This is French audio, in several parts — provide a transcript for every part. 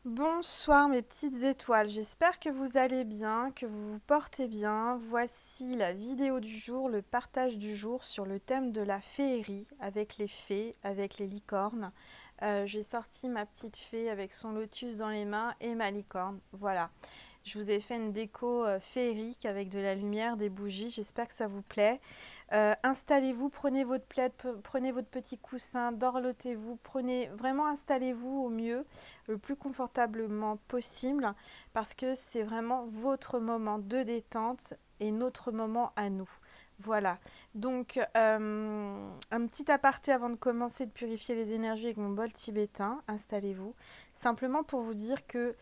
Bonsoir mes petites étoiles, j'espère que vous allez bien, que vous vous portez bien. Voici la vidéo du jour, le partage du jour sur le thème de la féerie avec les fées, avec les licornes. J'ai sorti ma petite fée avec son lotus dans les mains et ma licorne. Voilà, je vous ai fait une déco féerique avec de la lumière, des bougies, j'espère que ça vous plaît. Installez-vous, prenez votre plaid, prenez votre petit coussin, dorlotez-vous, vraiment installez-vous au mieux, le plus confortablement possible, parce que c'est vraiment votre moment de détente et notre moment à nous. Voilà, donc un petit aparté avant de commencer de purifier les énergies avec mon bol tibétain, installez-vous, simplement pour vous dire que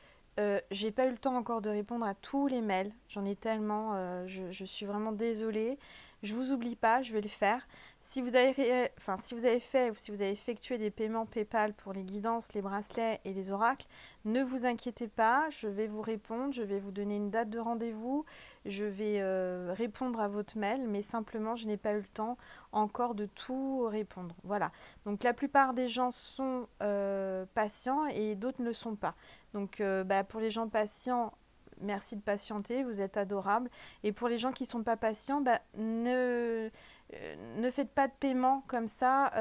j'ai pas eu le temps encore de répondre à tous les mails, j'en ai tellement, je suis vraiment désolée. Je vous oublie pas, je vais le faire. Si vous avez fait ou si vous avez effectué des paiements PayPal pour les guidances, les bracelets et les oracles, ne vous inquiétez pas, je vais vous répondre, je vais vous donner une date de rendez-vous, je vais répondre à votre mail, mais simplement je n'ai pas eu le temps encore de tout répondre. Voilà. Donc la plupart des gens sont patients et d'autres ne le sont pas. Donc pour les gens patients, merci de patienter, vous êtes adorables. Et pour les gens qui ne sont pas patients, ne faites pas de paiement comme ça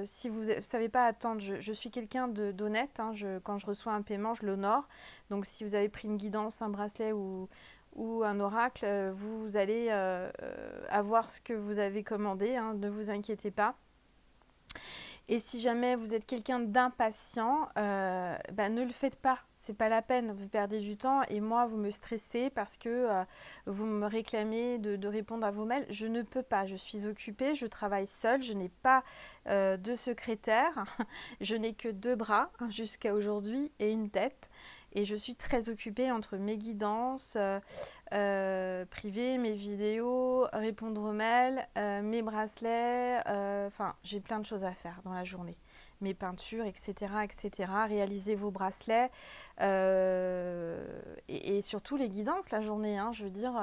si vous ne savez pas attendre. Je suis quelqu'un d'honnête. Hein, quand je reçois un paiement, je l'honore. Donc si vous avez pris une guidance, un bracelet ou un oracle, vous allez avoir ce que vous avez commandé. Hein, ne vous inquiétez pas. Et si jamais vous êtes quelqu'un d'impatient, ne le faites pas. C'est pas la peine, vous perdez du temps et moi vous me stressez parce que vous me réclamez de répondre à vos mails. Je ne peux pas, je suis occupée, je travaille seule, je n'ai pas de secrétaire, je n'ai que deux bras jusqu'à aujourd'hui et une tête. Et je suis très occupée entre mes guidances privées, mes vidéos, répondre aux mails, mes bracelets. Enfin, j'ai plein de choses à faire dans la journée. Mes peintures, etc., etc. Réaliser vos bracelets et surtout les guidances la journée. Hein, je veux dire,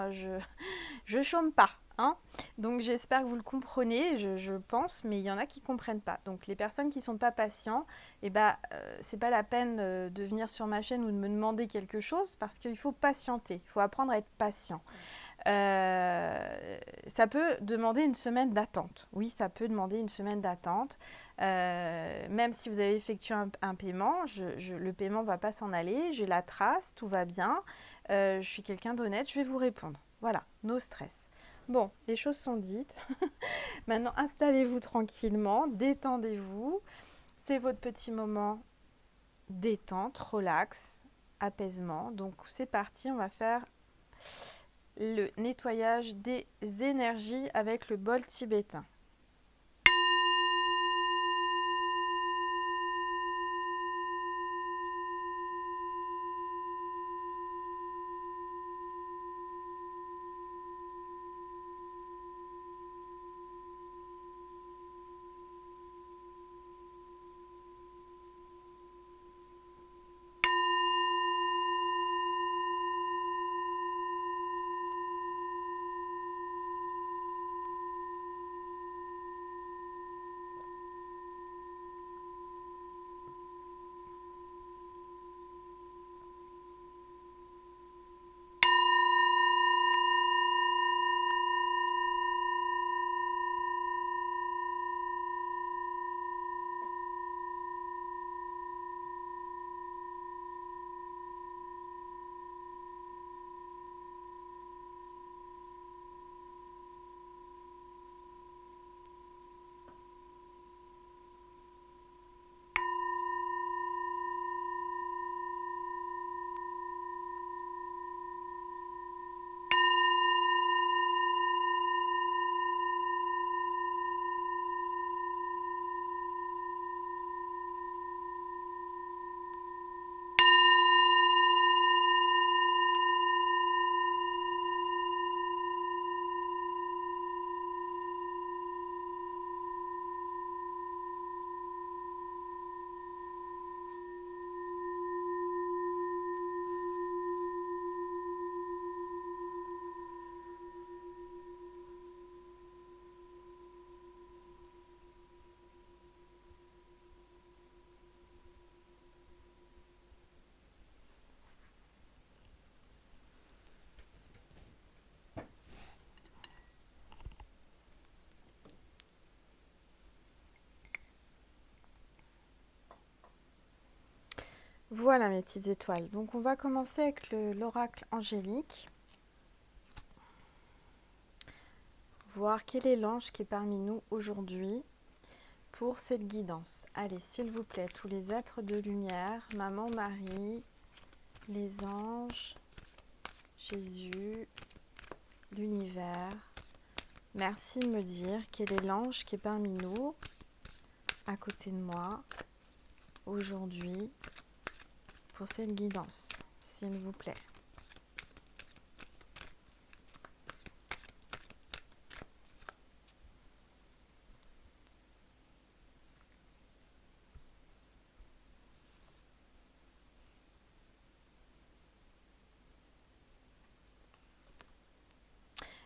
je chôme pas. Hein. Donc j'espère que vous le comprenez, je pense, mais il y en a qui ne comprennent pas. Donc les personnes qui ne sont pas patients, c'est pas la peine de venir sur ma chaîne ou de me demander quelque chose parce qu'il faut patienter, il faut apprendre à être patient. Ça peut demander une semaine d'attente. Oui, ça peut demander une semaine d'attente. Même si vous avez effectué un paiement, le paiement ne va pas s'en aller. J'ai la trace, tout va bien. Je suis quelqu'un d'honnête, je vais vous répondre. Voilà, no stress. Bon, les choses sont dites. Maintenant, installez-vous tranquillement, détendez-vous. C'est votre petit moment détente, relax, apaisement. Donc, c'est parti, on va faire le nettoyage des énergies avec le bol tibétain. Voilà mes petites étoiles. Donc on va commencer avec l'oracle angélique. Voir quel est l'ange qui est parmi nous aujourd'hui pour cette guidance. Allez, s'il vous plaît, tous les êtres de lumière, Maman Marie, les anges, Jésus, l'univers. Merci de me dire quel est l'ange qui est parmi nous, à côté de moi, aujourd'hui, pour cette guidance, s'il vous plaît.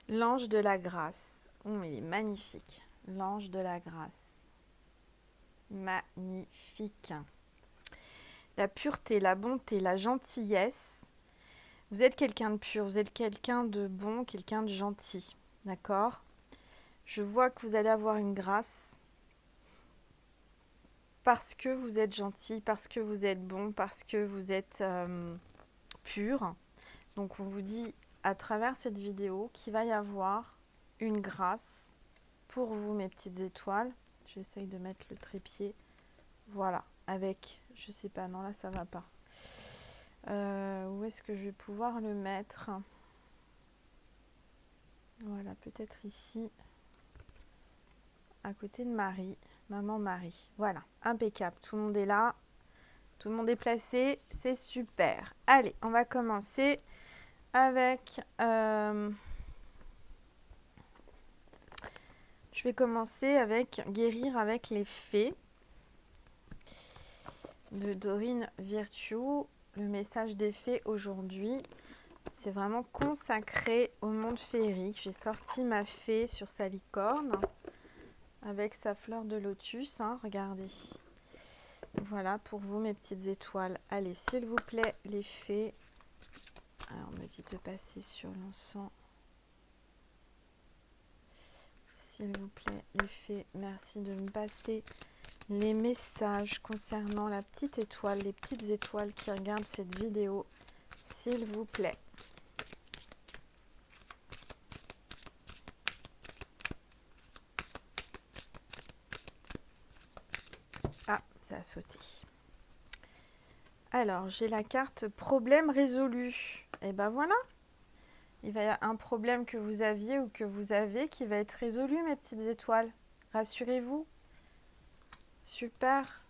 L'ange de la grâce. Oh, il est magnifique. L'ange de la grâce. Magnifique. La pureté, la bonté, la gentillesse. Vous êtes quelqu'un de pur, vous êtes quelqu'un de bon, quelqu'un de gentil. D'accord? Je vois que vous allez avoir une grâce parce que vous êtes gentil, parce que vous êtes bon, parce que vous êtes pur. Donc on vous dit à travers cette vidéo qu'il va y avoir une grâce pour vous mes petites étoiles. J'essaye de mettre le trépied. Voilà, avec, je sais pas, non là ça va pas. Où est-ce que je vais pouvoir le mettre? Voilà, peut-être ici, à côté de Marie, Maman Marie. Voilà, impeccable, tout le monde est là, tout le monde est placé, c'est super. Allez, on va commencer avec... je vais commencer avec guérir avec les fées de Dorine Virtue. Le message des fées aujourd'hui, c'est vraiment consacré au monde féerique. J'ai sorti ma fée sur sa licorne avec sa fleur de lotus. Hein, regardez. Voilà pour vous mes petites étoiles. Allez, s'il vous plaît, les fées. Alors, on me dit de passer sur l'encens. S'il vous plaît, les fées, merci de me passer les messages concernant la petite étoile, les petites étoiles qui regardent cette vidéo, s'il vous plaît. Ah, ça a sauté. Alors, j'ai la carte problème résolu. Et ben voilà. Il va y avoir un problème que vous aviez ou que vous avez qui va être résolu, mes petites étoiles. Rassurez-vous. Super.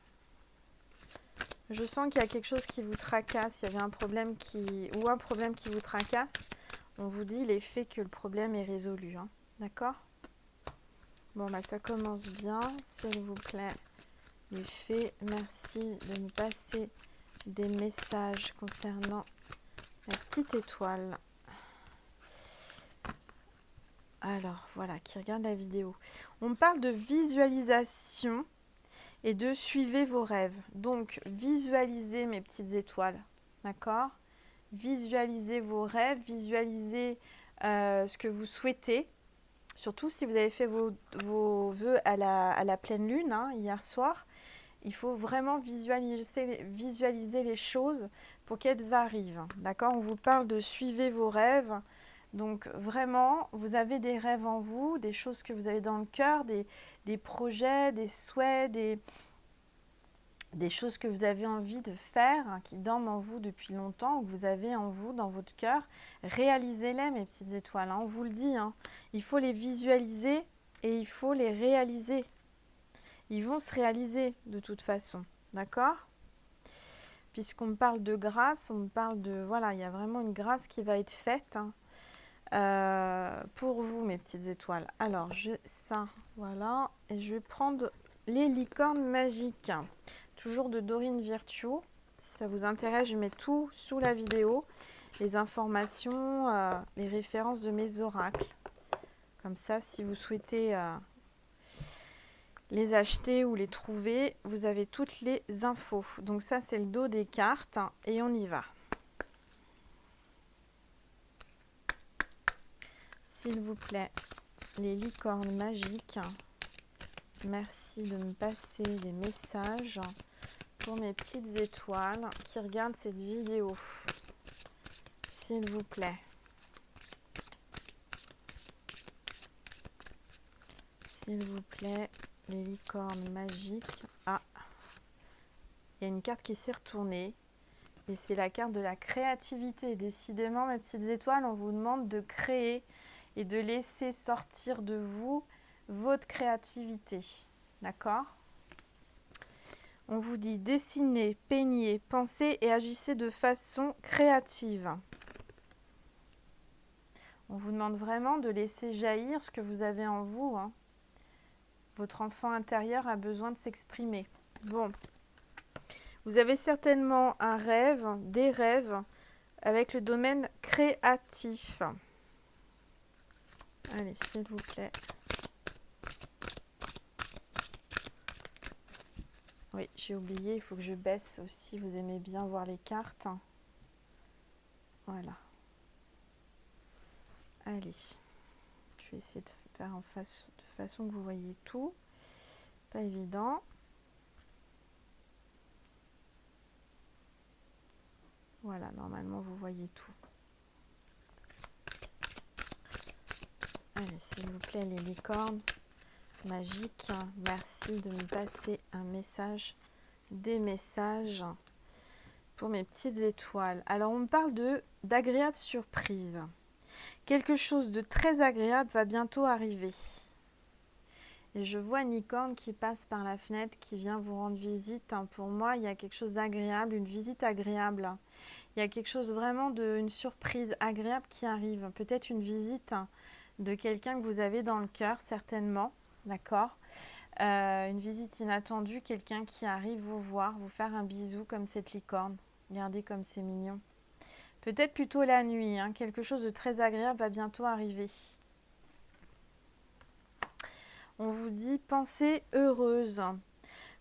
Je sens qu'il y a quelque chose qui vous tracasse. Il y avait un problème qui vous tracasse. On vous dit les faits que le problème est résolu. Hein. D'accord? Bon, bah ça commence bien. S'il vous plaît, les faits, merci de me passer des messages concernant la petite étoile. Alors, voilà, qui regarde la vidéo. On parle de visualisation et de suivez vos rêves. Donc, visualisez mes petites étoiles. D'accord? Visualisez vos rêves, visualisez ce que vous souhaitez. Surtout si vous avez fait vos vœux à la pleine lune, hein, hier soir. Il faut vraiment visualiser les choses pour qu'elles arrivent. D'accord? On vous parle de suivez vos rêves. Donc vraiment, vous avez des rêves en vous, des choses que vous avez dans le cœur, des projets, des souhaits, des choses que vous avez envie de faire, hein, qui dorment en vous depuis longtemps, ou que vous avez en vous, dans votre cœur. Réalisez-les, mes petites étoiles. Hein, on vous le dit, hein. Il faut les visualiser et il faut les réaliser. Ils vont se réaliser de toute façon. D'accord? Puisqu'on parle de grâce, on parle de... Voilà, il y a vraiment une grâce qui va être faite, hein, pour vous, mes petites étoiles. Alors, ça, voilà. Et je vais prendre les licornes magiques. Toujours de Dorine Virtue. Si ça vous intéresse, je mets tout sous la vidéo. Les informations, les références de mes oracles. Comme ça, si vous souhaitez les acheter ou les trouver, vous avez toutes les infos. Donc ça, c'est le dos des cartes. Et on y va. S'il vous plaît, les licornes magiques, merci de me passer des messages pour mes petites étoiles qui regardent cette vidéo, s'il vous plaît. S'il vous plaît, les licornes magiques. Ah, il y a une carte qui s'est retournée. Et c'est la carte de la créativité. Décidément, mes petites étoiles, on vous demande de créer et de laisser sortir de vous votre créativité. D'accord ? On vous dit dessinez, peignez, pensez et agissez de façon créative. On vous demande vraiment de laisser jaillir ce que vous avez en vous. Hein. Votre enfant intérieur a besoin de s'exprimer. Bon. Vous avez certainement un rêve, des rêves avec le domaine créatif. Allez, s'il vous plaît. Oui, j'ai oublié, il faut que je baisse aussi. Vous aimez bien voir les cartes. Voilà. Allez. Je vais essayer de faire de façon que vous voyez tout. Pas évident. Voilà, normalement vous voyez tout. Allez, s'il vous plaît, les licornes magiques, merci de me passer un message, des messages pour mes petites étoiles. Alors, on me parle d'agréables surprises. Quelque chose de très agréable va bientôt arriver. Et je vois une licorne qui passe par la fenêtre, qui vient vous rendre visite. Pour moi, il y a quelque chose d'agréable, une visite agréable. Il y a quelque chose vraiment une surprise agréable qui arrive. Peut-être une visite de quelqu'un que vous avez dans le cœur, certainement. D'accord ? Une visite inattendue, quelqu'un qui arrive vous voir, vous faire un bisou comme cette licorne. Regardez comme c'est mignon. Peut-être plutôt la nuit. Hein. Quelque chose de très agréable va bientôt arriver. On vous dit pensée heureuse.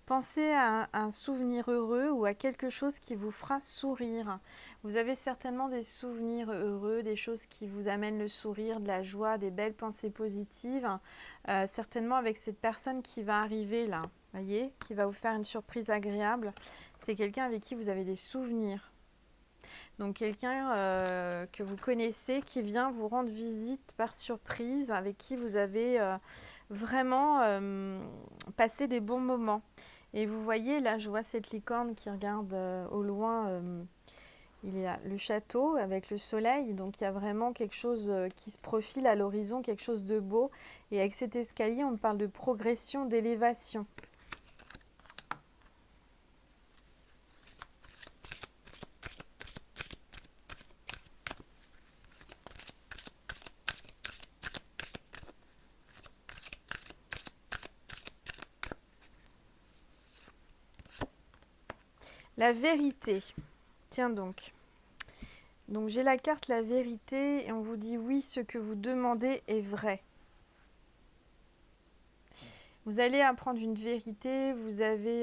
Pensez à un souvenir heureux ou à quelque chose qui vous fera sourire. Vous avez certainement des souvenirs heureux, des choses qui vous amènent le sourire, de la joie, des belles pensées positives. Certainement avec cette personne qui va arriver là, voyez, qui va vous faire une surprise agréable. C'est quelqu'un avec qui vous avez des souvenirs. Donc quelqu'un que vous connaissez qui vient vous rendre visite par surprise, avec qui vous avez vraiment passé des bons moments. Et vous voyez, là, je vois cette licorne qui regarde au loin. Il y a le château avec le soleil. Donc, il y a vraiment quelque chose qui se profile à l'horizon, quelque chose de beau. Et avec cet escalier, on parle de progression, d'élévation. La vérité. Tiens donc. Donc j'ai la carte la vérité et on vous dit oui, ce que vous demandez est vrai. Vous allez apprendre une vérité, vous avez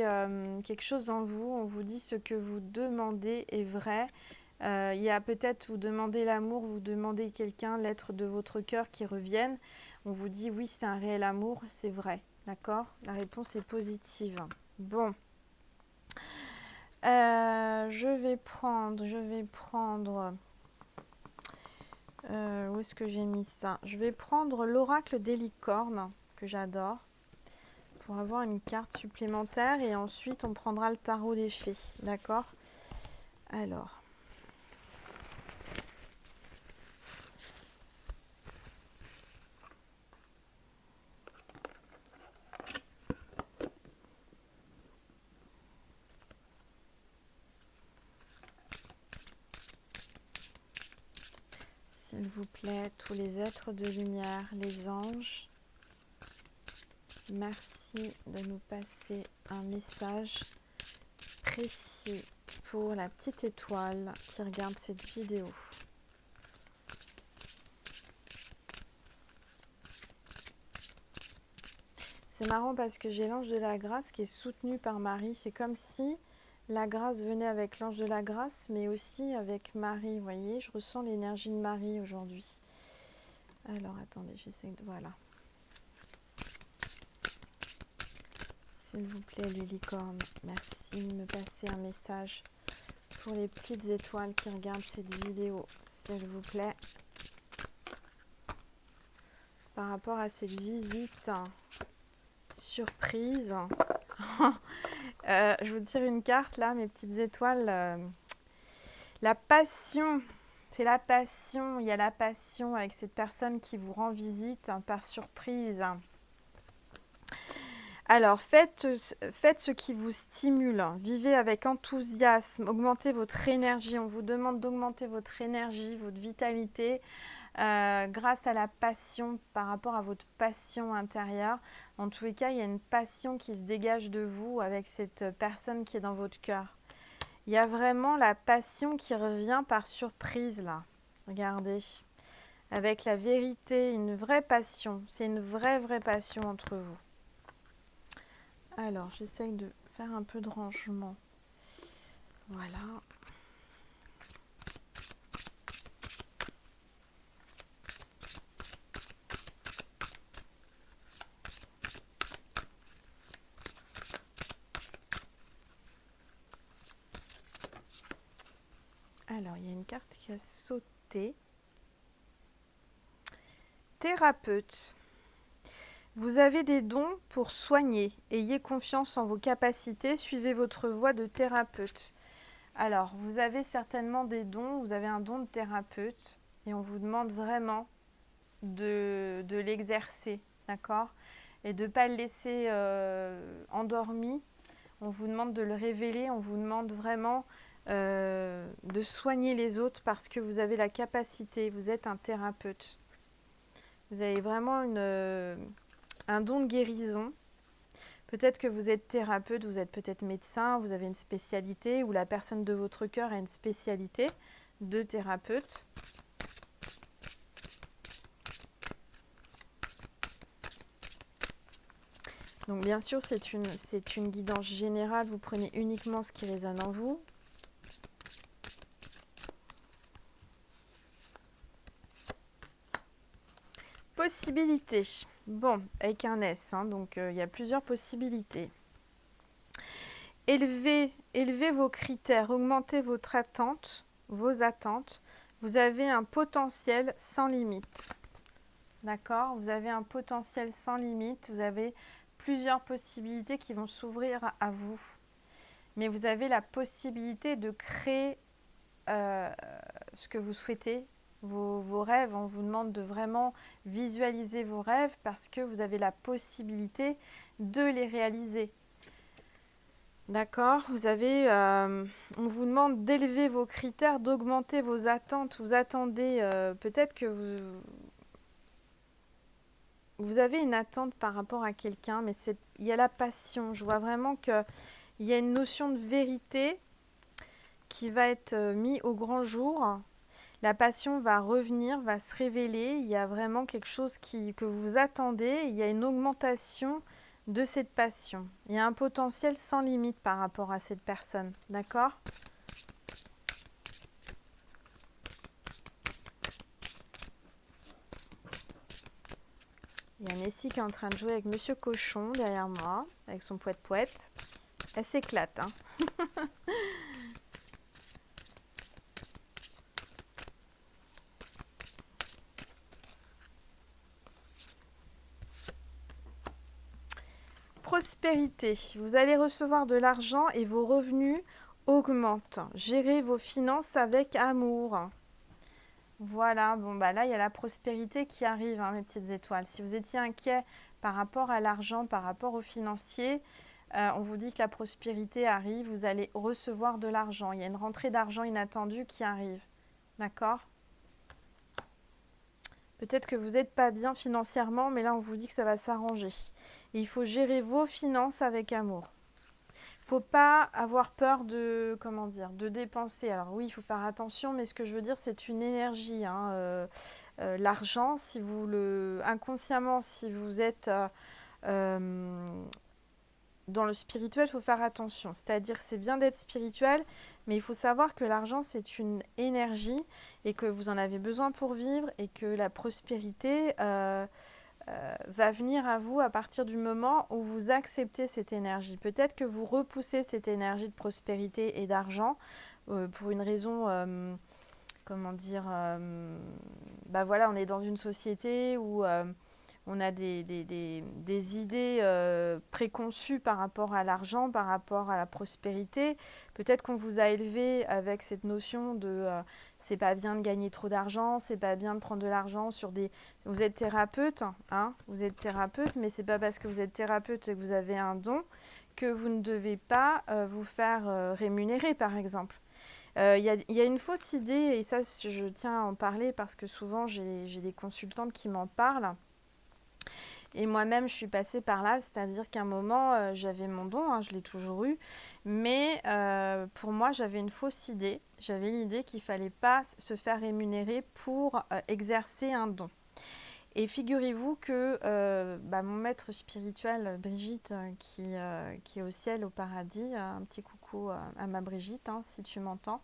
quelque chose en vous, on vous dit ce que vous demandez est vrai. Il y a peut-être vous demandez l'amour, vous demandez quelqu'un, l'être de votre cœur qui revienne. On vous dit oui, c'est un réel amour, c'est vrai. D'accord ? La réponse est positive. Bon. Je vais prendre où est-ce que j'ai mis ça? Je vais prendre l'oracle des licornes, que j'adore, pour avoir une carte supplémentaire. Et ensuite, on prendra le tarot des fées. D'accord? Alors. S'il vous plaît, tous les êtres de lumière, les anges, merci de nous passer un message précis pour la petite étoile qui regarde cette vidéo. C'est marrant parce que j'ai l'ange de la grâce qui est soutenu par Marie. C'est comme si la grâce venait avec l'ange de la grâce, mais aussi avec Marie. Vous voyez, je ressens l'énergie de Marie aujourd'hui. Alors, attendez, j'essaie de... Voilà. S'il vous plaît, les licornes, merci de me passer un message pour les petites étoiles qui regardent cette vidéo, s'il vous plaît. Par rapport à cette visite surprise, je vous tire une carte là, mes petites étoiles. La passion, c'est la passion. Il y a la passion avec cette personne qui vous rend visite par surprise. Alors, faites ce qui vous stimule. Vivez avec enthousiasme. Augmentez votre énergie. On vous demande d'augmenter votre énergie, votre vitalité, grâce à la passion, par rapport à votre passion intérieure. En tous les cas, il y a une passion qui se dégage de vous avec cette personne qui est dans votre cœur. Il y a vraiment la passion qui revient par surprise là. Regardez. Avec la vérité, une vraie passion. C'est une vraie passion entre vous. Alors, j'essaye de faire un peu de rangement. Voilà. Alors, il y a une carte qui a sauté. Thérapeute. Vous avez des dons pour soigner. Ayez confiance en vos capacités. Suivez votre voie de thérapeute. Alors, vous avez certainement des dons. Vous avez un don de thérapeute. Et on vous demande vraiment de l'exercer. D'accord ? Et de ne pas le laisser endormi. On vous demande de le révéler. On vous demande vraiment de soigner les autres parce que vous avez la capacité. Vous êtes un thérapeute. Vous avez vraiment un don de guérison. Peut-être que vous êtes thérapeute, vous êtes peut-être médecin, vous avez une spécialité ou la personne de votre cœur a une spécialité de thérapeute. Donc bien sûr, c'est une guidance générale. Vous prenez uniquement ce qui résonne en vous. Possibilités. Bon, avec un S, hein, donc il y a plusieurs possibilités. Élevez vos critères, augmentez votre attente, vos attentes. Vous avez un potentiel sans limite. D'accord ? Vous avez un potentiel sans limite. Vous avez plusieurs possibilités qui vont s'ouvrir à vous. Mais vous avez la possibilité de créer ce que vous souhaitez. Vos rêves, on vous demande de vraiment visualiser vos rêves parce que vous avez la possibilité de les réaliser. D'accord ? On vous demande d'élever vos critères, d'augmenter vos attentes. Vous attendez, peut-être que vous avez une attente par rapport à quelqu'un, mais il y a la passion. Je vois vraiment qu'il y a une notion de vérité qui va être mise au grand jour. La passion va revenir, va se révéler. Il y a vraiment quelque chose que vous attendez. Il y a une augmentation de cette passion. Il y a un potentiel sans limite par rapport à cette personne. D'accord ? Il y a Nessie qui est en train de jouer avec Monsieur Cochon derrière moi, avec son poète-poète. Elle s'éclate, hein. Prospérité. Vous allez recevoir de l'argent et vos revenus augmentent. Gérez vos finances avec amour. Voilà, bon bah là il y a la prospérité qui arrive, hein, mes petites étoiles. Si vous étiez inquiet par rapport à l'argent, par rapport aux financiers, on vous dit que la prospérité arrive, vous allez recevoir de l'argent. Il y a une rentrée d'argent inattendue qui arrive. D'accord ? Peut-être que vous n'êtes pas bien financièrement, mais là on vous dit que ça va s'arranger. Et il faut gérer vos finances avec amour. Il ne faut pas avoir peur de dépenser. Alors oui, il faut faire attention, mais ce que je veux dire, c'est une énergie. Hein. L'argent, inconsciemment, si vous êtes dans le spirituel, il faut faire attention. C'est-à-dire que c'est bien d'être spirituel, mais il faut savoir que l'argent, c'est une énergie et que vous en avez besoin pour vivre et que la prospérité, va venir à vous à partir du moment où vous acceptez cette énergie. Peut-être que vous repoussez cette énergie de prospérité et d'argent pour une raison, comment dire, bah voilà, on est dans une société où on a des idées préconçues par rapport à l'argent, par rapport à la prospérité. Peut-être qu'on vous a élevé avec cette notion de c'est pas bien de gagner trop d'argent, c'est pas bien de prendre de l'argent sur des... Vous êtes thérapeute, hein, vous êtes thérapeute, mais c'est pas parce que vous êtes thérapeute et que vous avez un don que vous ne devez pas vous faire rémunérer, par exemple. Y a une fausse idée, et ça je tiens à en parler parce que souvent j'ai des consultantes qui m'en parlent. Et moi-même, je suis passée par là, c'est-à-dire qu'à un moment, j'avais mon don, hein, je l'ai toujours eu, mais pour moi, j'avais une fausse idée. J'avais l'idée qu'il ne fallait pas se faire rémunérer pour exercer un don. Et figurez-vous que mon maître spirituel, Brigitte, qui est au ciel, au paradis, un petit coucou à ma Brigitte, hein, si tu m'entends,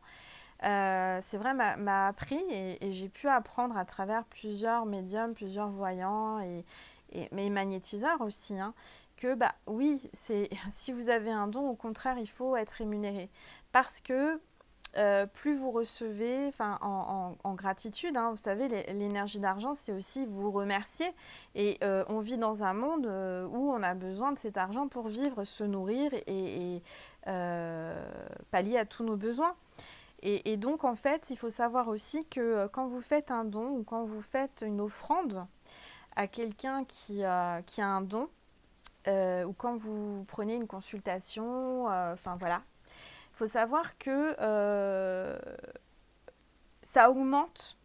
c'est vrai, m'a appris et j'ai pu apprendre à travers plusieurs médiums, plusieurs voyants mais magnétiseurs aussi, hein, que bah oui, si vous avez un don, au contraire, il faut être rémunéré. Parce que plus vous recevez, en gratitude, hein, vous savez, l'énergie d'argent, c'est aussi vous remercier. Et on vit dans un monde où on a besoin de cet argent pour vivre, se nourrir et pallier à tous nos besoins. Et donc, en fait, il faut savoir aussi que quand vous faites un don ou quand vous faites une offrande à quelqu'un qui a un don, ou quand vous prenez une consultation, voilà, il faut savoir que ça augmente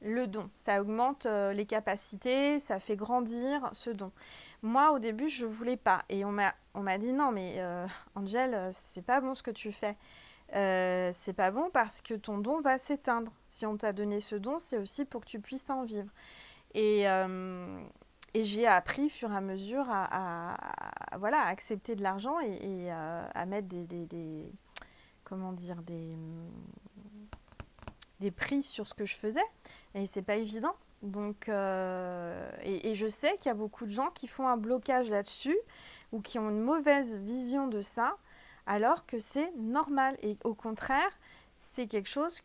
le don, ça augmente les capacités, ça fait grandir ce don. Moi, au début, je ne voulais pas. Et on m'a dit non, mais Angel, c'est pas bon ce que tu fais. C'est pas bon parce que ton don va s'éteindre. Si on t'a donné ce don, c'est aussi pour que tu puisses en vivre. Et, et j'ai appris, au fur et à mesure, voilà, à accepter de l'argent et à mettre comment dire, des prix sur ce que je faisais. Et c'est pas évident. Donc, et je sais qu'il y a beaucoup de gens qui font un blocage là-dessus ou qui ont une mauvaise vision de ça, alors que c'est normal. Et au contraire, c'est quelque chose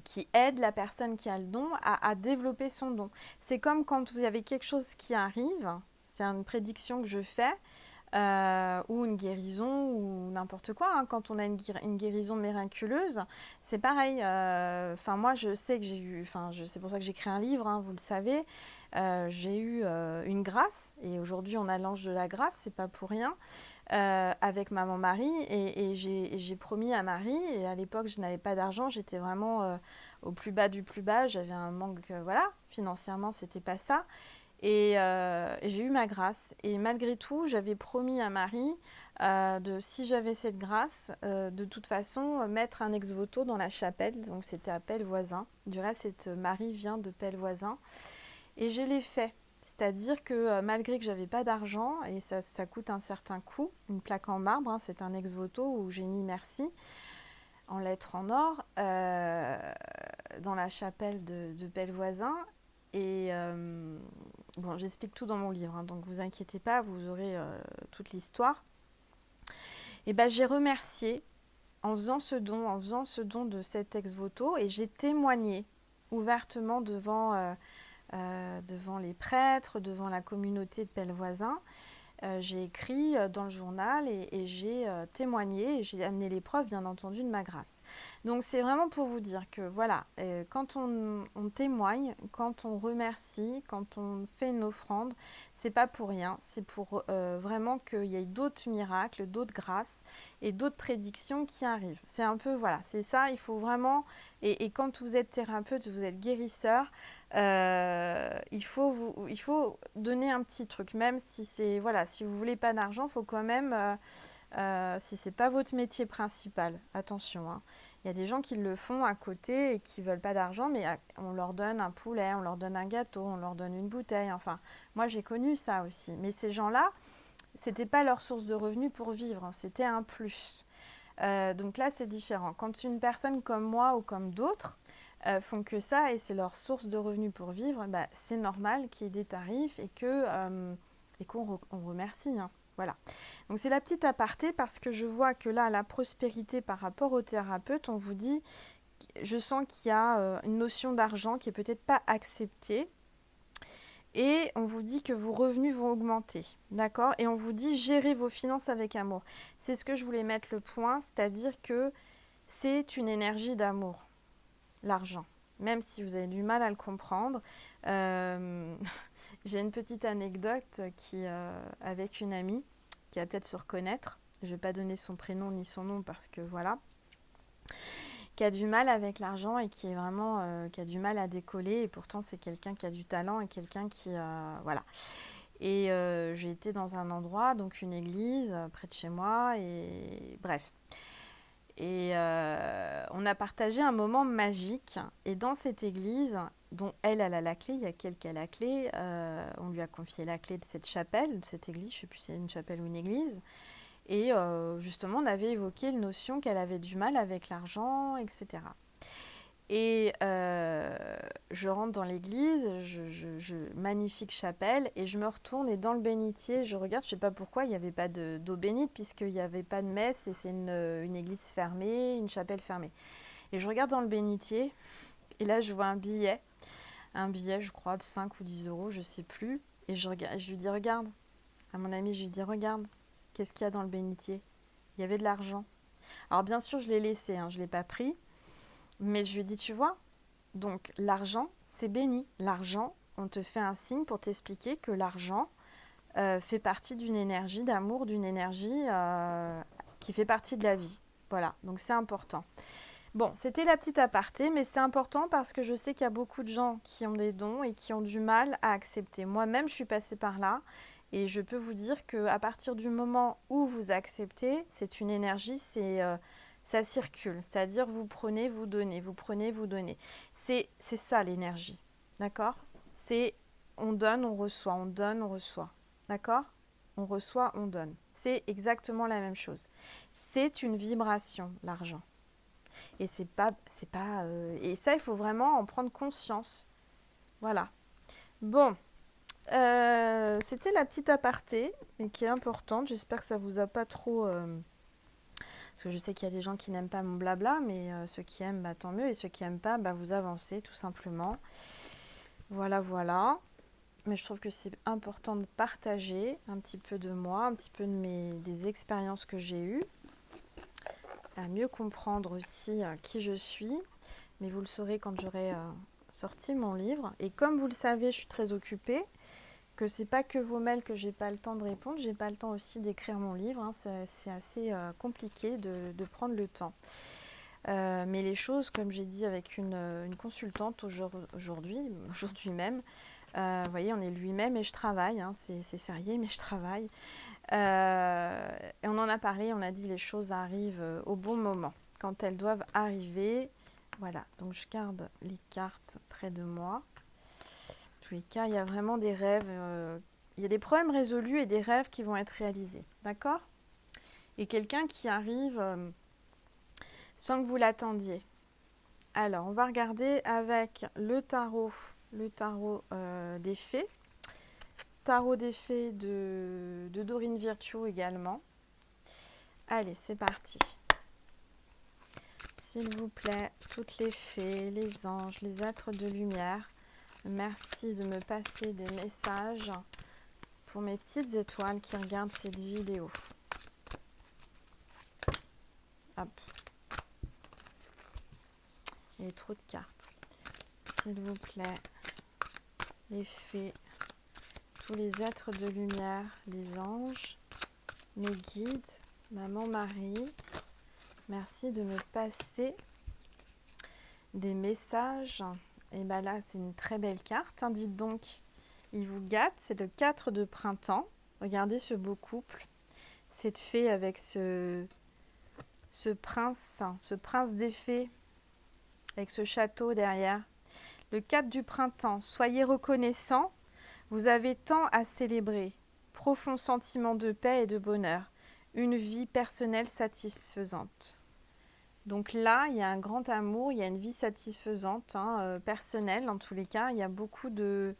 qui aide la personne qui a le don à développer son don. C'est comme quand vous avez quelque chose qui arrive, c'est une prédiction que je fais, ou une guérison, ou n'importe quoi. Hein. Quand on a une guérison miraculeuse, c'est pareil. Moi, je sais que j'ai eu... c'est pour ça que j'ai écrit un livre, hein, vous le savez. J'ai eu une grâce, et aujourd'hui, on a l'ange de la grâce, c'est pas pour rien. Avec maman Marie et j'ai promis à Marie et à l'époque je n'avais pas d'argent, j'étais vraiment au plus bas du plus bas, j'avais un manque, voilà, financièrement c'était pas ça et j'ai eu ma grâce et malgré tout j'avais promis à Marie si j'avais cette grâce de toute façon mettre un ex-voto dans la chapelle, donc c'était à Pellevoisin, du reste cette Marie vient de Pellevoisin et je l'ai fait. C'est-à-dire que malgré que j'avais pas d'argent, et ça coûte un certain coût, une plaque en marbre, hein, c'est un ex-voto où j'ai mis merci en lettres en or dans la chapelle de Pellevoisin. Et bon, j'explique tout dans mon livre, hein, donc vous inquiétez pas, vous aurez toute l'histoire. Et ben j'ai remercié en faisant ce don de cet ex-voto, et j'ai témoigné ouvertement devant les prêtres, devant la communauté de Pellevoisin. J'ai écrit dans le journal et j'ai témoigné et j'ai amené les preuves, bien entendu, de ma grâce. Donc c'est vraiment pour vous dire que voilà, quand on témoigne, quand on remercie, quand on fait une offrande, c'est pas pour rien, c'est pour vraiment qu'il y ait d'autres miracles, d'autres grâces et d'autres prédictions qui arrivent. C'est un peu, voilà, c'est ça, il faut vraiment, et quand vous êtes thérapeute, vous êtes guérisseur, il faut donner un petit truc, même si c'est, voilà, si vous voulez pas d'argent, il faut quand même, si c'est pas votre métier principal, attention, hein. Il y a des gens qui le font à côté et qui veulent pas d'argent, mais on leur donne un poulet, on leur donne un gâteau, on leur donne une bouteille, enfin, moi j'ai connu ça aussi. Mais ces gens-là, c'était pas leur source de revenus pour vivre, hein, c'était un plus. Donc là, c'est différent. Quand une personne comme moi ou comme d'autres font que ça et c'est leur source de revenus pour vivre, bah, c'est normal qu'il y ait des tarifs et qu'on remercie. Hein. Voilà. Donc c'est la petite aparté parce que je vois que là, la prospérité par rapport au thérapeute, on vous dit, je sens qu'il y a une notion d'argent qui est peut-être pas acceptée. Et on vous dit que vos revenus vont augmenter, d'accord? Et on vous dit gérer vos finances avec amour. C'est ce que je voulais mettre le point, c'est-à-dire que c'est une énergie d'amour, l'argent. Même si vous avez du mal à le comprendre. J'ai une petite anecdote avec une amie qui va peut-être se reconnaître. Je ne vais pas donner son prénom ni son nom parce que voilà. Qui a du mal avec l'argent et qui est vraiment qui a du mal à décoller et pourtant c'est quelqu'un qui a du talent et quelqu'un qui voilà. Et j'ai été dans un endroit, donc une église près de chez moi et bref. Et on a partagé un moment magique et dans cette église dont elle a la clé, il y a quelqu'un qui a la clé, on lui a confié la clé de cette chapelle, de cette église, je ne sais plus si c'est une chapelle ou une église. Et justement, on avait évoqué la notion qu'elle avait du mal avec l'argent, etc. Et je rentre dans l'église, magnifique chapelle, et je me retourne et dans le bénitier, je regarde, je ne sais pas pourquoi, il n'y avait pas d'eau bénite, puisqu'il n'y avait pas de messe, et c'est une église fermée, une chapelle fermée. Et je regarde dans le bénitier, et là je vois un billet, je crois, de 5 ou 10 euros, je ne sais plus, et je lui dis, regarde, à mon ami, je lui dis, regarde, qu'est-ce qu'il y a dans le bénitier? Il y avait de l'argent. Alors bien sûr, je l'ai laissé, hein, je ne l'ai pas pris. Mais je lui ai dit, tu vois, donc l'argent, c'est béni. L'argent, on te fait un signe pour t'expliquer que l'argent fait partie d'une énergie d'amour, d'une énergie qui fait partie de la vie. Voilà, donc c'est important. Bon, c'était la petite aparté, mais c'est important parce que je sais qu'il y a beaucoup de gens qui ont des dons et qui ont du mal à accepter. Moi-même, je suis passée par là. Et je peux vous dire qu'à partir du moment où vous acceptez, c'est une énergie, ça circule. C'est-à-dire vous prenez, vous donnez, vous prenez, vous donnez. C'est ça l'énergie. D'accord? C'est on donne, on reçoit, on donne, on reçoit. D'accord? On reçoit, on donne. C'est exactement la même chose. C'est une vibration, l'argent. Et et ça, il faut vraiment en prendre conscience. Voilà. Bon. C'était la petite aparté, mais qui est importante. J'espère que ça vous a pas trop... parce que je sais qu'il y a des gens qui n'aiment pas mon blabla, mais ceux qui aiment, bah, tant mieux. Et ceux qui n'aiment pas, bah, vous avancez tout simplement. Voilà, voilà. Mais je trouve que c'est important de partager un petit peu de moi, un petit peu des expériences que j'ai eues. À mieux comprendre aussi qui je suis. Mais vous le saurez quand j'aurai sorti mon livre. Et comme vous le savez, je suis très occupée. Que c'est pas que vos mails que j'ai pas le temps de répondre, j'ai pas le temps aussi d'écrire mon livre, hein. C'est assez compliqué de prendre le temps. Mais les choses, comme j'ai dit avec une consultante aujourd'hui même, vous voyez, on est le 8 mai, mais je travaille, hein, c'est férié, mais je travaille. Et on en a parlé, on a dit les choses arrivent au bon moment, quand elles doivent arriver. Voilà, donc je garde les cartes près de moi. Tous les cas, il y a vraiment des rêves, il y a des problèmes résolus et des rêves qui vont être réalisés, d'accord? Et quelqu'un qui arrive sans que vous l'attendiez. Alors, on va regarder avec le tarot des fées, tarot des fées de Dorine Virtue également. Allez, c'est parti. S'il vous plaît, toutes les fées, les anges, les êtres de lumière, merci de me passer des messages pour mes petites étoiles qui regardent cette vidéo. Hop. Il y a trop de cartes. S'il vous plaît, les fées, tous les êtres de lumière, les anges, mes guides, Maman Marie, merci de me passer des messages. Et bien là, c'est une très belle carte. Hein. Dites donc, il vous gâte. C'est le 4 de printemps. Regardez ce beau couple. Cette fée avec ce prince des fées, avec ce château derrière. Le 4 du printemps. Soyez reconnaissants. Vous avez tant à célébrer. Profond sentiment de paix et de bonheur. Une vie personnelle satisfaisante. Donc là, il y a un grand amour, il y a une vie satisfaisante, hein, personnelle en tous les cas. Il y a beaucoup de...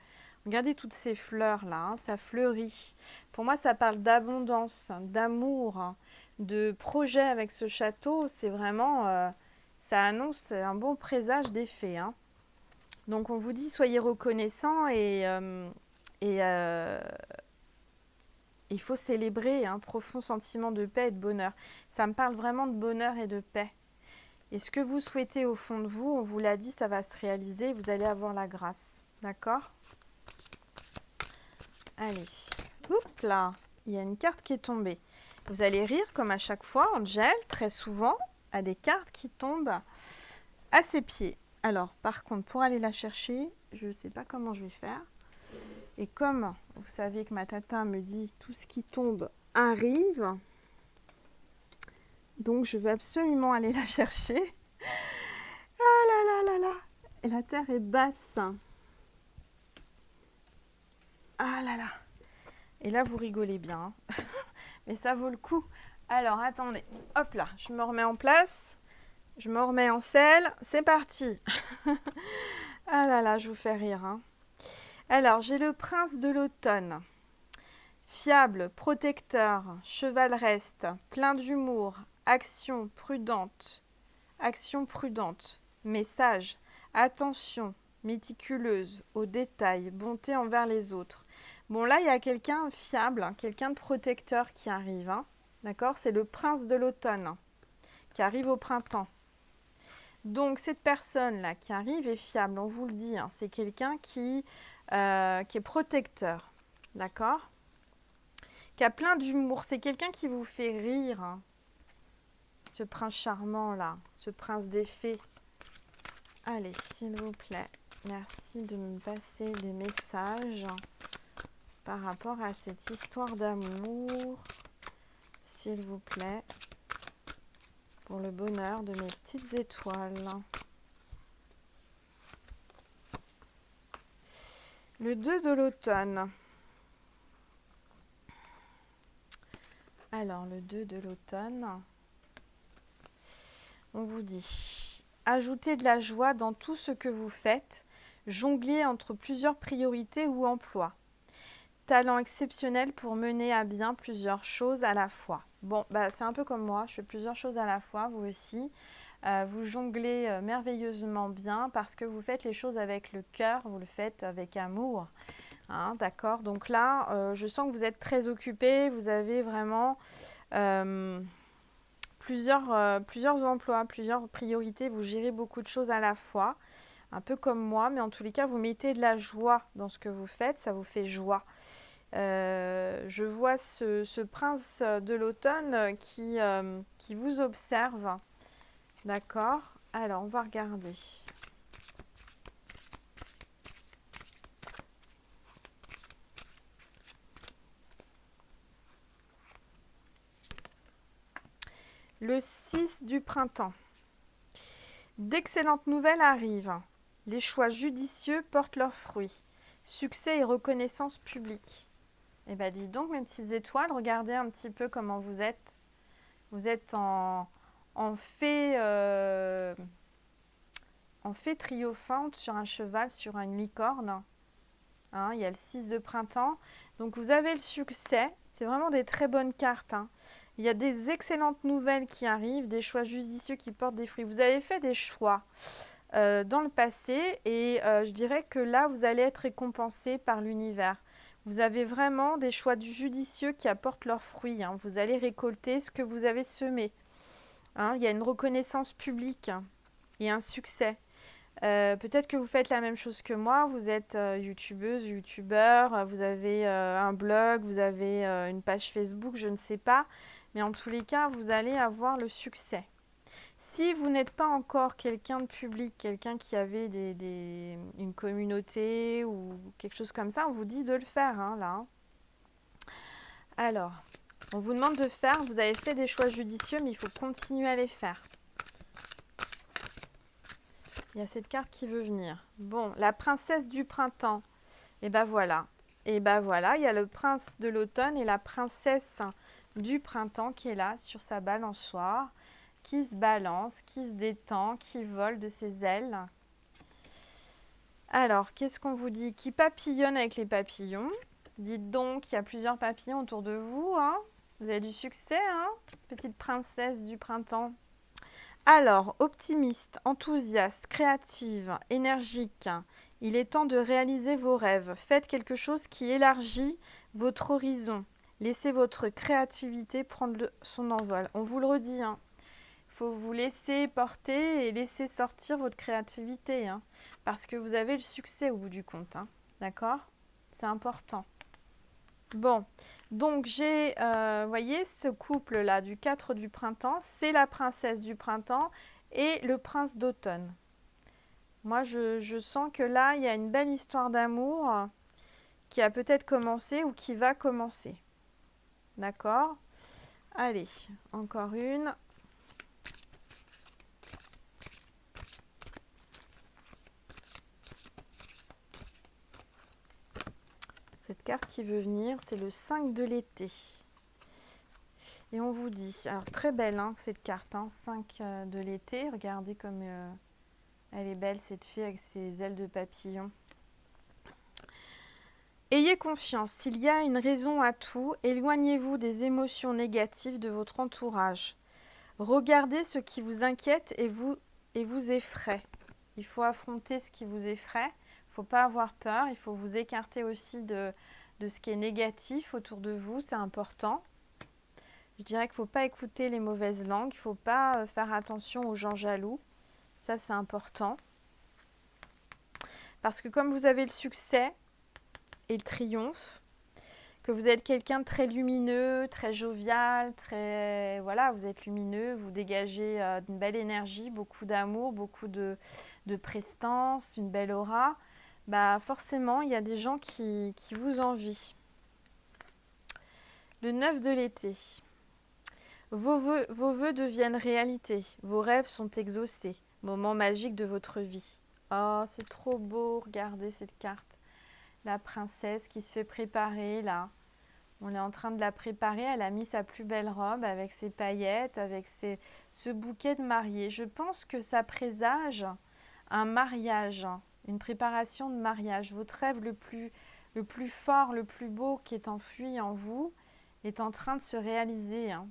Regardez toutes ces fleurs là, hein, ça fleurit. Pour moi, ça parle d'abondance, d'amour, hein, de projet avec ce château. C'est vraiment... ça annonce un bon présage des faits, hein. Donc on vous dit, soyez reconnaissants et il faut célébrer un profond sentiment de paix et de bonheur. Ça me parle vraiment de bonheur et de paix. Et ce que vous souhaitez au fond de vous, on vous l'a dit, ça va se réaliser, vous allez avoir la grâce. D'accord? Allez, hop là, il y a une carte qui est tombée. Vous allez rire comme à chaque fois, Angel, très souvent, à des cartes qui tombent à ses pieds. Alors, par contre, pour aller la chercher, je ne sais pas comment je vais faire. Et comme vous savez que ma tata me dit tout ce qui tombe arrive, donc je veux absolument aller la chercher. Ah là là là là! Et la terre est basse. Ah là là! Et là, vous rigolez bien. Mais ça vaut le coup. Alors, attendez. Hop là, je me remets en place. Je me remets en selle. C'est parti. Ah là là, je vous fais rire, hein. Alors, j'ai le prince de l'automne. Fiable, protecteur, chevaleresque, plein d'humour, action prudente, message, attention, méticuleuse, aux détails, bonté envers les autres. Bon, là, il y a quelqu'un fiable, hein, quelqu'un de protecteur qui arrive, hein. D'accord? C'est le prince de l'automne, hein, qui arrive au printemps. Donc, cette personne-là qui arrive est fiable, on vous le dit, hein, c'est quelqu'un qui est protecteur, d'accord? Qui a plein d'humour, c'est quelqu'un qui vous fait rire, hein. Ce prince charmant-là, ce prince des fées. Allez, s'il vous plaît, merci de me passer des messages par rapport à cette histoire d'amour, s'il vous plaît, pour le bonheur de mes petites étoiles. Le 2 de l'automne. Alors, le 2 de l'automne, on vous dit, ajoutez de la joie dans tout ce que vous faites, jonglez entre plusieurs priorités ou emplois. Talent exceptionnel pour mener à bien plusieurs choses à la fois. Bon, bah, c'est un peu comme moi, je fais plusieurs choses à la fois, vous aussi. Vous jonglez merveilleusement bien parce que vous faites les choses avec le cœur, vous le faites avec amour. Hein, d'accord? Donc là, je sens que vous êtes très occupé, vous avez vraiment plusieurs emplois, plusieurs priorités, vous gérez beaucoup de choses à la fois, un peu comme moi, mais en tous les cas, vous mettez de la joie dans ce que vous faites, ça vous fait joie. Je vois ce prince de l'automne qui vous observe. D'accord? Alors, on va regarder. Le 6 du printemps. D'excellentes nouvelles arrivent. Les choix judicieux portent leurs fruits. Succès et reconnaissance publique. Eh bien, dis donc, mes petites étoiles, regardez un petit peu comment vous êtes. Vous êtes en fée triomphante sur un cheval, sur une licorne. Hein, il y a le 6 de printemps. Donc, vous avez le succès. C'est vraiment des très bonnes cartes, hein. Il y a des excellentes nouvelles qui arrivent, des choix judicieux qui portent des fruits. Vous avez fait des choix dans le passé et je dirais que là, vous allez être récompensé par l'univers. Vous avez vraiment des choix judicieux qui apportent leurs fruits, hein. Vous allez récolter ce que vous avez semé. Hein, il y a une reconnaissance publique, hein, et un succès. Peut-être que vous faites la même chose que moi, vous êtes youtubeuse, youtubeur, vous avez un blog, vous avez une page Facebook, je ne sais pas. Mais en tous les cas, vous allez avoir le succès. Si vous n'êtes pas encore quelqu'un de public, quelqu'un qui avait une communauté ou quelque chose comme ça, on vous dit de le faire, hein, là. Alors, on vous demande de faire, vous avez fait des choix judicieux, mais il faut continuer à les faire. Il y a cette carte qui veut venir. Bon, la princesse du printemps. Et ben voilà. Et ben voilà, il y a le prince de l'automne et la princesse du printemps qui est là sur sa balançoire. qui se balance, qui se détend, qui vole de ses ailes. Alors, qu'est-ce qu'on vous dit? Qui papillonne avec les papillons. Dites donc, il y a plusieurs papillons autour de vous. Hein, vous avez du succès, hein, petite princesse du printemps. Alors, optimiste, enthousiaste, créative, énergique, il est temps de réaliser vos rêves. Faites quelque chose qui élargit votre horizon. Laissez votre créativité prendre son envol. On vous le redit, hein. Il faut vous laisser porter et laisser sortir votre créativité, hein, parce que vous avez le succès au bout du compte. Hein, d'accord? C'est important. Bon, donc j'ai, voyez, ce couple-là du 4 du printemps, c'est la princesse du printemps et le prince d'automne. Moi, je sens que là, il y a une belle histoire d'amour qui a peut-être commencé ou qui va commencer. D'accord? Allez, encore une. Cette carte qui veut venir, c'est le 5 de l'été. Et on vous dit, alors très belle hein, cette carte, hein, 5 de l'été. Regardez comme elle est belle cette fille avec ses ailes de papillon. Ayez confiance, il y a une raison à tout. Éloignez-vous des émotions négatives de votre entourage. Regardez ce qui vous inquiète et vous effraie. Il faut affronter ce qui vous effraie. Il ne faut pas avoir peur. Il faut vous écarter aussi de ce qui est négatif autour de vous. C'est important. Je dirais qu'il ne faut pas écouter les mauvaises langues. Il ne faut pas faire attention aux gens jaloux. Ça, c'est important. Parce que comme vous avez le succès et le triomphe, que vous êtes quelqu'un de très lumineux, très jovial, très voilà, vous êtes lumineux, vous dégagez une belle énergie, beaucoup d'amour, beaucoup de prestance, une belle aura, bah forcément, il y a des gens qui vous envient. Le 9 de l'été. Vos vœux deviennent réalité, vos rêves sont exaucés, moment magique de votre vie. Oh, c'est trop beau, regardez cette carte. La princesse qui se fait préparer là. On est en train de la préparer. Elle a mis sa plus belle robe avec ses paillettes, avec ce bouquet de mariée. Je pense que ça présage un mariage, une préparation de mariage. Votre rêve le plus fort, le plus beau qui est enfui en vous est en train de se réaliser. Hein.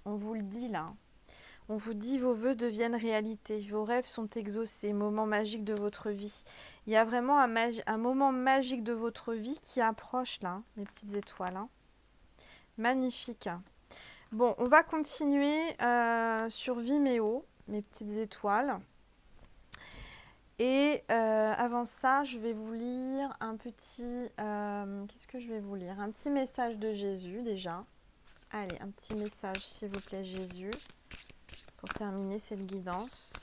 On vous le dit là. On vous dit vos vœux deviennent réalité, vos rêves sont exaucés, moment magique de votre vie. Il y a vraiment un moment magique de votre vie qui approche là, mes petites étoiles. Hein. Magnifique. Bon, on va continuer sur Vimeo, mes petites étoiles. Et avant ça, je vais vous lire un petit... qu'est-ce que je vais vous lire? Un petit message de Jésus déjà. Allez, un petit message s'il vous plaît Jésus. Pour terminer cette guidance.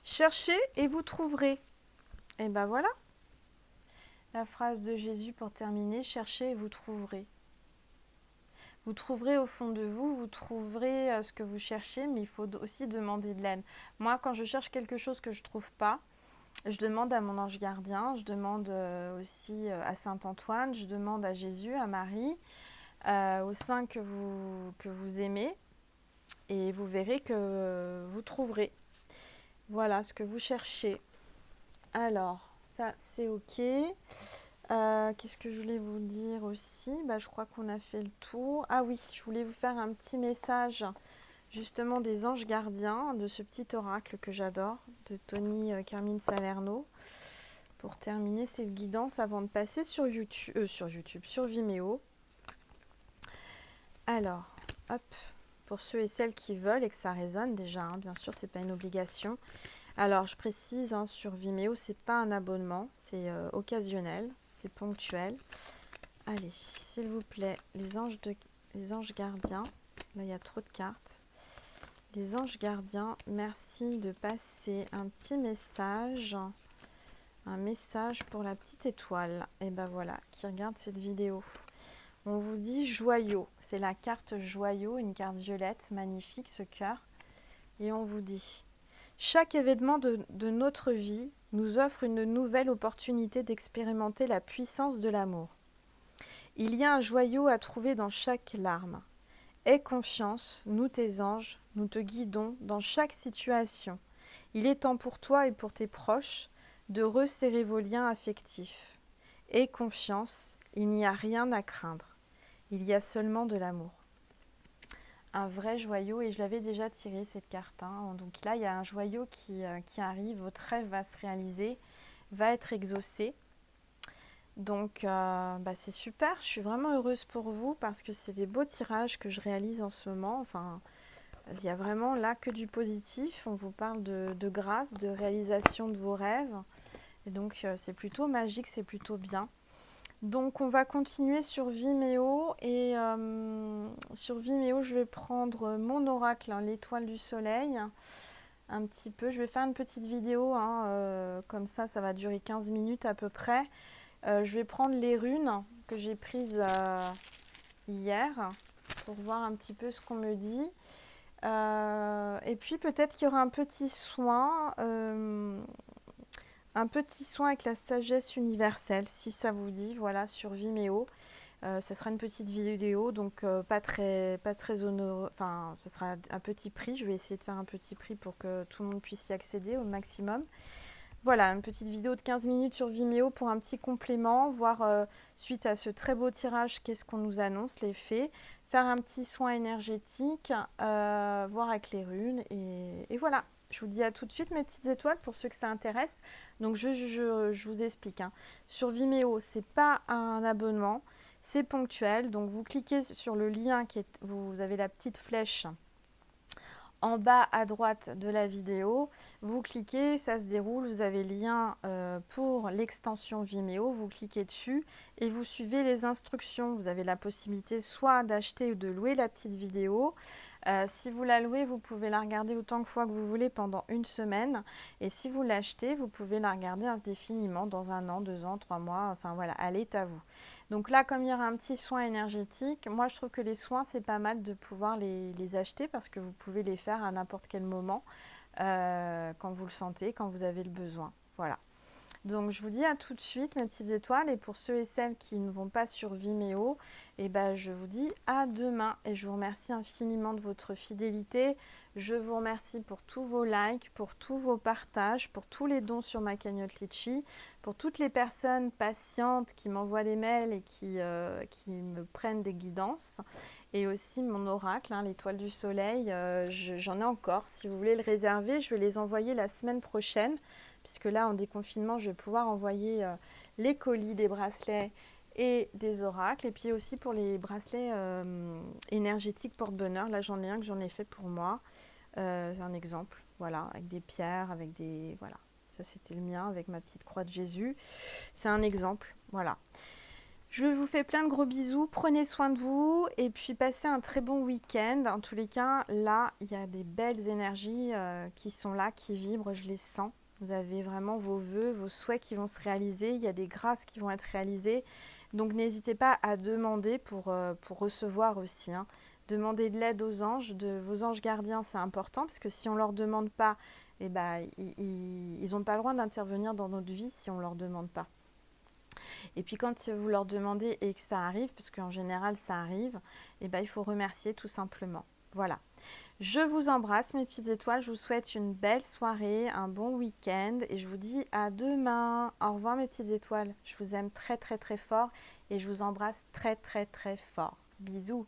Cherchez et vous trouverez. Et ben voilà. La phrase de Jésus pour terminer, cherchez et vous trouverez. Vous trouverez au fond de vous, vous trouverez ce que vous cherchez, mais il faut aussi demander de l'aide. Moi, quand je cherche quelque chose que je ne trouve pas, je demande à mon ange gardien, je demande aussi à Saint Antoine, je demande à Jésus, à Marie, aux saints que vous aimez, et vous verrez que vous trouverez. Voilà ce que vous cherchez. Alors, ça c'est ok. Qu'est-ce que je voulais vous dire aussi? Je crois qu'on a fait le tour. Ah oui, je voulais vous faire un petit message justement des anges gardiens, de ce petit oracle que j'adore, de Tony Carmine Salerno, pour terminer cette guidance avant de passer sur sur Vimeo. Alors, hop, pour ceux et celles qui veulent et que ça résonne déjà, hein, bien sûr, c'est pas une obligation. Alors, je précise, hein, sur Vimeo, c'est pas un abonnement, c'est occasionnel. C'est ponctuel. Allez, s'il vous plaît, les anges gardiens. Là, il y a trop de cartes. Les anges gardiens, merci de passer un petit message. Un message pour la petite étoile. Et ben voilà, qui regarde cette vidéo. On vous dit joyau. C'est la carte joyau, une carte violette, magnifique ce cœur. Et on vous dit, chaque événement de notre vie nous offre une nouvelle opportunité d'expérimenter la puissance de l'amour. Il y a un joyau à trouver dans chaque larme. Aie confiance, nous tes anges, nous te guidons dans chaque situation. Il est temps pour toi et pour tes proches de resserrer vos liens affectifs. Aie confiance, il n'y a rien à craindre. Il y a seulement de l'amour. Un vrai joyau, et je l'avais déjà tiré cette carte. Donc là, il y a un joyau qui arrive, votre rêve va se réaliser, va être exaucé. Donc c'est super, je suis vraiment heureuse pour vous parce que c'est des beaux tirages que je réalise en ce moment. Enfin, il y a vraiment là que du positif. On vous parle de grâce, de réalisation de vos rêves. Et donc c'est plutôt magique, c'est plutôt bien. Donc on va continuer sur Vimeo et sur Vimeo je vais prendre mon oracle, l'étoile du soleil, un petit peu. Je vais faire une petite vidéo, comme ça va durer 15 minutes à peu près. Je vais prendre les runes que j'ai prises hier pour voir un petit peu ce qu'on me dit. Et puis peut-être qu'il y aura un petit soin avec la sagesse universelle, si ça vous dit, voilà, sur Vimeo. Ça sera une petite vidéo, donc pas très honoreux, enfin, ce sera un petit prix. Je vais essayer de faire un petit prix pour que tout le monde puisse y accéder au maximum. Voilà, une petite vidéo de 15 minutes sur Vimeo pour un petit complément, voir suite à ce très beau tirage, qu'est-ce qu'on nous annonce, les faits, faire un petit soin énergétique, voir avec les runes, et voilà. Je vous dis à tout de suite mes petites étoiles pour ceux que ça intéresse. Donc je vous explique. Sur Vimeo, c'est pas un abonnement, c'est ponctuel. Donc vous cliquez sur le lien vous avez la petite flèche en bas à droite de la vidéo, vous cliquez, ça se déroule, vous avez le lien pour l'extension Vimeo, vous cliquez dessus et vous suivez les instructions. Vous avez la possibilité soit d'acheter ou de louer la petite vidéo. Si vous la louez, vous pouvez la regarder autant de fois que vous voulez pendant une semaine. Et si vous l'achetez, vous pouvez la regarder indéfiniment dans 1 an, 2 ans, 3 mois. Enfin voilà, elle est à vous. Donc là, comme il y aura un petit soin énergétique, moi je trouve que les soins, c'est pas mal de pouvoir les acheter parce que vous pouvez les faire à n'importe quel moment, quand vous le sentez, quand vous avez le besoin. Voilà. Donc je vous dis à tout de suite mes petites étoiles, et pour ceux et celles qui ne vont pas sur Vimeo, je vous dis à demain et je vous remercie infiniment de votre fidélité. Je vous remercie pour tous vos likes, pour tous vos partages, pour tous les dons sur ma cagnotte Litchi, pour toutes les personnes patientes qui m'envoient des mails et qui me prennent des guidances, et aussi mon oracle, l'étoile du soleil. J'en ai encore, si vous voulez le réserver, je vais les envoyer la semaine prochaine. Puisque là, en déconfinement, je vais pouvoir envoyer les colis, des bracelets et des oracles. Et puis aussi pour les bracelets énergétiques porte-bonheur. Là, j'en ai un que j'en ai fait pour moi. C'est un exemple, voilà, avec des pierres, avec des... Voilà, ça c'était le mien, avec ma petite croix de Jésus. C'est un exemple, voilà. Je vous fais plein de gros bisous, prenez soin de vous et puis passez un très bon week-end. En tous les cas, là, il y a des belles énergies qui sont là, qui vibrent, je les sens. Vous avez vraiment vos vœux, vos souhaits qui vont se réaliser. Il y a des grâces qui vont être réalisées. Donc n'hésitez pas à demander pour recevoir aussi. Demandez de l'aide aux anges, de vos anges gardiens, c'est important. Parce que si on ne leur demande pas, ils n'ont pas le droit d'intervenir dans notre vie si on ne leur demande pas. Et puis quand vous leur demandez et que ça arrive, parce qu'en général ça arrive, il faut remercier tout simplement. Voilà. Je vous embrasse mes petites étoiles, je vous souhaite une belle soirée, un bon week-end et je vous dis à demain. Au revoir mes petites étoiles, je vous aime très très très fort et je vous embrasse très très très fort. Bisous.